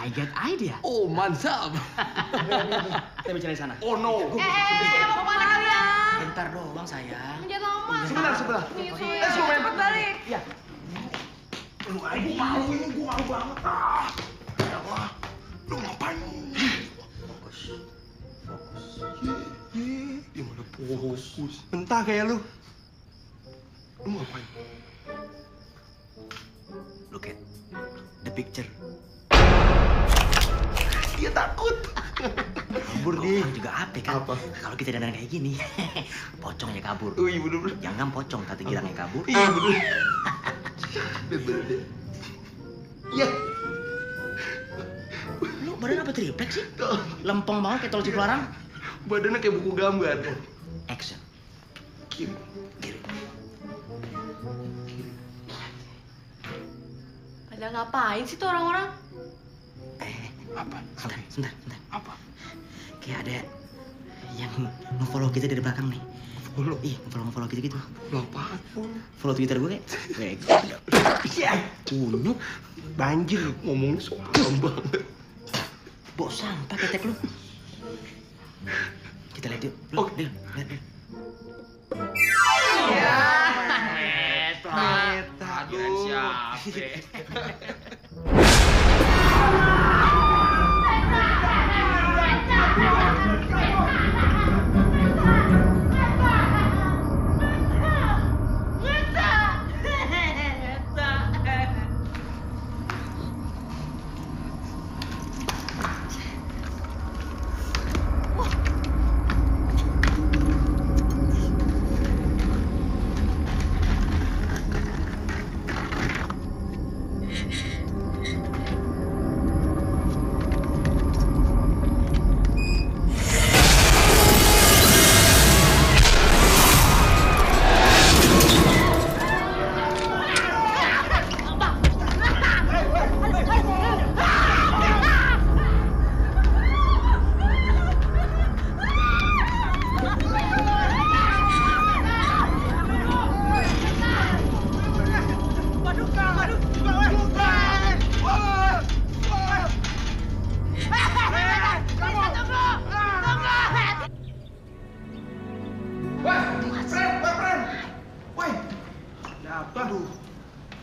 I get idea. Oh, mantap. Kita bicara di sana. Oh no. Mau kemana kalian? Bentar doang, sayang. Menjadi lama. Sebelah. Let's go, cepet balik. Iya. Lu malu ini, gua malu banget. Lu ngapain? Fokus. Gimana fokus? Mentah kayak lu. Lu ngapain? Look at the picture. Dia takut. Kabur dia. Juga apa kan? Kalau kita dandan kayak gini, pocongnya kabur. Oh iya bener-bener. Jangan pocong, kata girangnya kabur. Iya bener. Bener deh. Iya. Lu badan apa triplek sih? Lempeng banget kayak tol Cipularang. Badannya kayak buku gambar. Action. Kiri. Pada ngapain sih tuh orang-orang? Apa? Sebentar. Apa? Kayak ada yang nge-follow kita dari belakang nih. Follow? Iya, nge-follow kita gitu. Lo apaan? Follow Twitter gue kayak Iya. kunyuk. Banjir. Ngomongnya sopan banget. Bok sampah ketek lu. Kita lihat yuk. Lihat. Iya. Meta. Aduh. Siapa?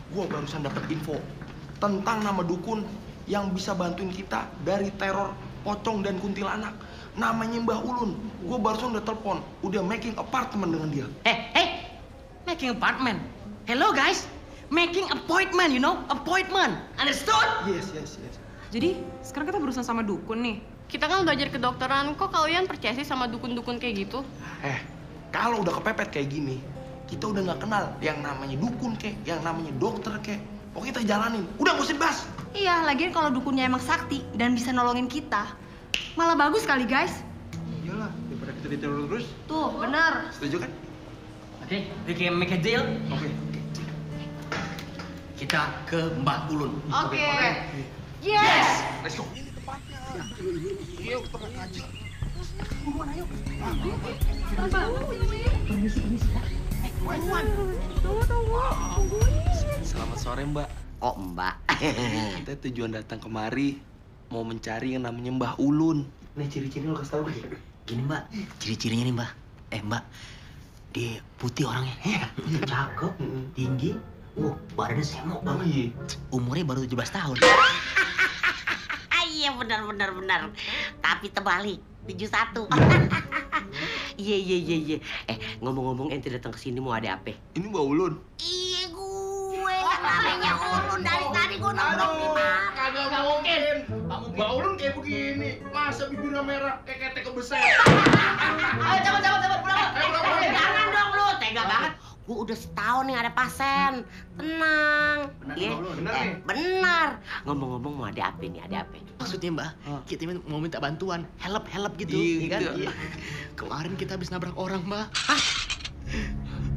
Gue barusan dapat info tentang nama dukun yang bisa bantuin kita dari teror pocong dan kuntilanak. Namanya Mbah Ulun. Gue barusan udah telepon, udah making apartment dengan dia. Making apartment. Hello guys, making appointment, you know, appointment. Understood? Yes. Jadi sekarang kita berurusan sama dukun nih. Kita kan belajar kedokteran, kok kalian percaya sih sama dukun-dukun kayak gitu? Kalau udah kepepet kayak gini, kita udah nggak kenal yang namanya dukun kek, yang namanya dokter kek. Pokoknya kita jalanin. Udah nggak usah dibahas. Iya, lagian kalau dukunnya emang sakti dan bisa nolongin kita, malah bagus kali guys. Iyalah, daripada kita diteror terus. Tuh, bener. Setuju kan? Oke, we can make a deal. Oke. Kita ke Mbah Ulun. Oke. Yes! Let's go. Ini tempatnya. Yuk, kita main aja. Buruan, ayo. Selamat sore, Mbak. Oh, Mbak. Kita tujuan datang kemari mau mencari yang namanya Mbah Ulun. Nih ciri-ciri lo kasih tau gue. Gini Mbak, ciri-cirinya nih Mbak. Mbak, dia putih orangnya. Cakep, tinggi. Badannya semok banget. Umurnya baru 17 tahun. Iya benar. Tapi terbalik 71. Iya. Ngomong-ngomong ente datang ke sini mau ada apa? Ini Mbah Ulun. Iya gue yang namanya Ulun dari tadi gue nongkrong di mana. Kagak mungkin. Mbak Ulun kayak begini. Masa bibirnya merah kayak ketek kebeset. Ayo cepet pulang. Jangan dong lu, tega banget. Gue udah setahun nih ada pasien. Tenang. Benar. Ngomong-ngomong mau ada apa nih? Maksudnya Mbak, kita mau minta bantuan, help gitu, Iya, kan? gitu. Kemarin kita habis nabrak orang, Mbak.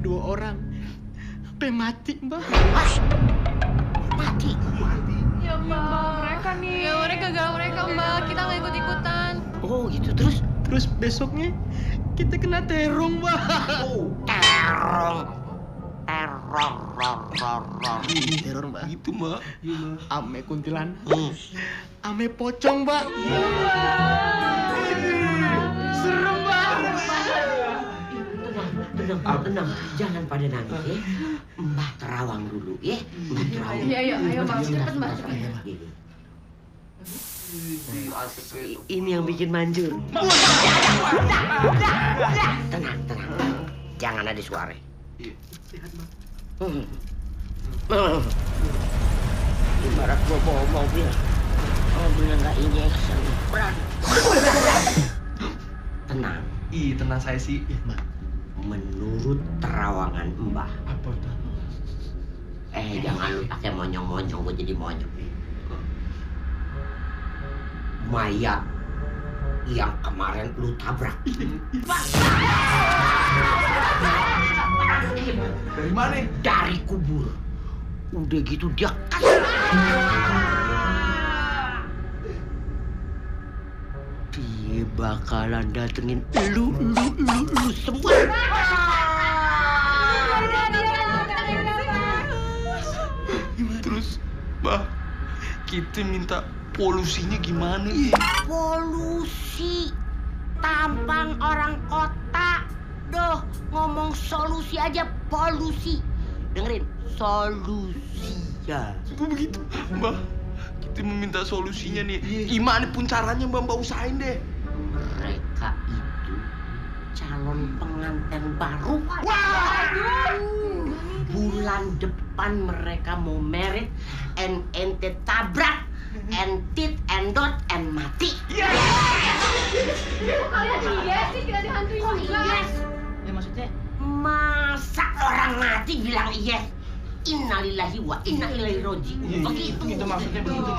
2 orang, sampai mati, Mbak. Mati. Ya Mbak, mereka nih. Ya mereka Mbak, kita nggak ikut-ikutan. Oh gitu Terus besoknya kita kena terong, Mbak. Teror, Mbak. Gitu, Mbak. Ame kuntilan. Ame pocong, Mbak. Serem, Mbak. Tenang. Jangan pada nangis ya. Mbah terawang dulu ya. Iya, ayo Mbak, cepet Mbak. Ini yang bikin manjur. Tenang. Jangan ada suara. Ibarat gua bawa mobilnya nggak injection. Tenang. Tenang saya sih. Menurut terawangan Mbah. Apa tuh? Jangan lu pakai monyong-monyong, gua jadi monyong. Mayat yang kemarin lu tabrak. Dari mana? Dari kubur. Udah gitu dia dia bakalan datengin lu semua. Terus, Mbah, kita minta polusinya gimana ya? Polusi. Tampang orang kota. Duh, ngomong solusi aja polusi. Dengerin, solusi ya. Begitu, Mbah. Kita meminta solusinya nih. Gimana pun caranya Mbak usahain deh. Mereka itu calon pengantin baru. Bulan depan mereka mau married and ente tabrak and tit and dot and mati. Kok kalian iya sih kita dihantuin juga? Yes. Ya maksudnya? Masa orang mati bilang yes? Innalillahi wa inna ilaihi raji'un. Begitu. Itu maksudnya begitu.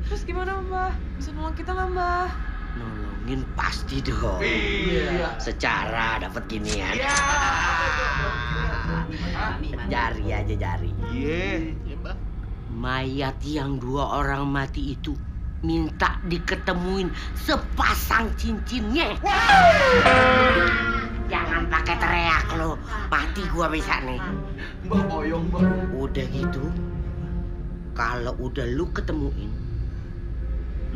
Terus gimana Mbah? Bisa nolong kita nggak Mbah? Nolongin pasti dong. Iya. Secara dapat ginian. Jari aja jari. Iya. Mbak. Mayat yang 2 orang mati itu minta diketemuin sepasang cincinnya. Jangan pakai teriak lo, mati gua bisa nih. Mbak boyong, Mbak. Udah gitu, kalau udah lu ketemuin,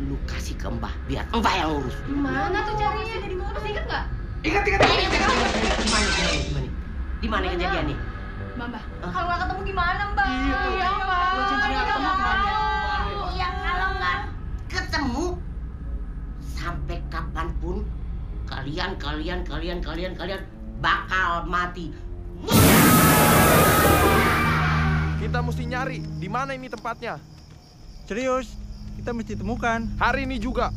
lu kasih ke Mbah biar Mbah yang urus. Gimana tuh caranya? Jadi masih inget nggak? Ingat. Di mana kejadiannya? Mbak. Kalau nggak ketemu gimana, Mbak? Iya, Mbak. Kalau cincinnya nggak ketemu gimana? Iya, kalau nggak ketemu sampai kapanpun kalian bakal mati. Kita mesti nyari di mana ini tempatnya. Serius, kita mesti temukan. Hari ini juga.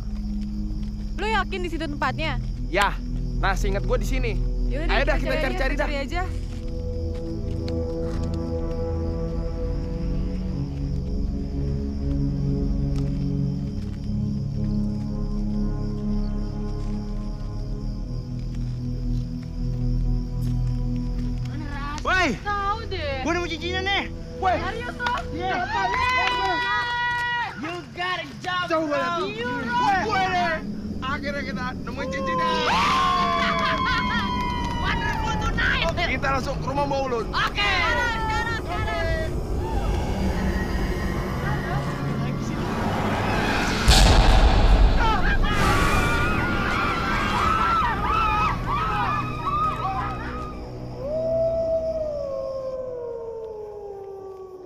Lo yakin di situ tempatnya? Ya, nah seingat gue di sini. Yaudah, Ayo dah kita cari-cari dah. Cari aja. Woi, Tahu deh. gua nemu cincinnya nih. Woi, Serius lo? Iya. You got a job. Coba lihat. gue deh. Akhirnya kita nemuin cincinnya. Wonderful tonight. Kita langsung ke rumah Mbak Ulun. Oke.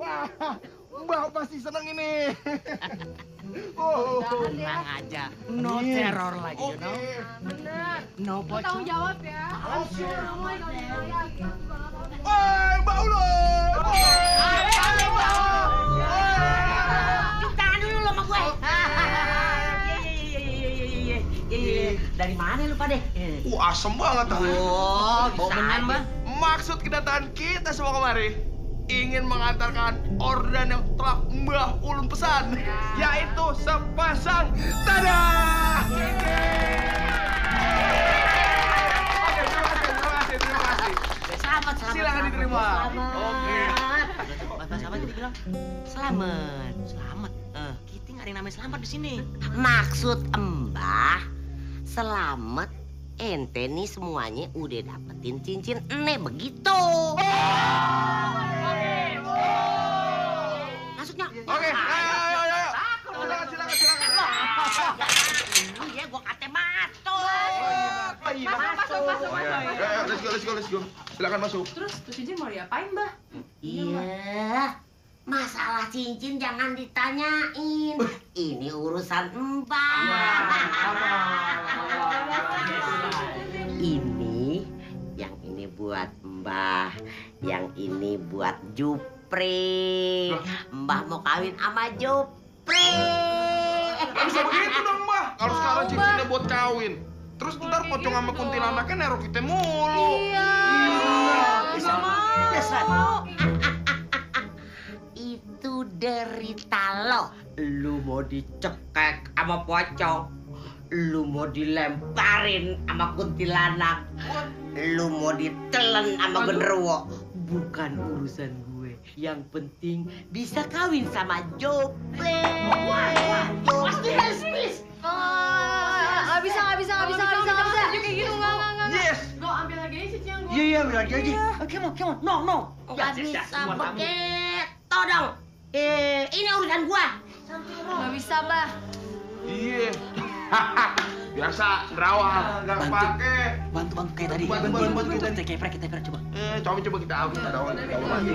Wah, Mbak pasti seneng ini. Tenang aja. No terror lagi, you know. Bener. No Lo tanggung jawab ya. Woi, Mbak Ulun. Tangan dulu lo sama gue. Dari mana lu pada? Asem banget tadi. Oh, bisa bener, Mbak. Maksud kedatangan kita semua kemari ingin mengantarkan orderan yang telah Mbah Ulun pesan, yaitu sepasang tada. Oke, terima kasih. Selamat. Silakan diterima. Oke. Bahasa apa tadi bilang? Selamat. Kita nggak ada yang namanya selamat di sini. Maksud Mbah, selamat ente nih semuanya udah dapetin cincin ene begitu. Masuknya. Oke, ayo. Silakan. Iya, gua kate masuk. Masuk. Let's go. Silakan masuk. Terus tuh cincin mau diapain, Mbah? Iya. Masalah cincin jangan ditanyain. Ini urusan Mbah. Yang ini buat Mbah, yang ini buat Jupri. Mbah mau kawin sama Jupri. Gak bisa begitu dong, Mbah. Kalau sekarang cincinnya buat kawin, terus ntar pocong sama kuntilanaknya nerok kita mulu. Bisa mau. Itu derita lo. Lu mau dicekek sama pocong, lu mau dilemparin sama kuntilanak, lu mau ditelen sama genderuwo, bukan urusan gue. Yang penting bisa kawin sama Jopre. Please. Nggak bisa. Kayak gitu, enggak. Yes. Gue ambil lagi aja cincin yang gue. Iya, ambil lagi aja. Come on. No. Gak bisa begitu dong. Ini urusan gua. Nggak bisa, Bah. Iya. Biasa nerawang, nggak kepake. Bantu kayak tadi. Bantu. Kita keprek coba. Coba kita awet lagi.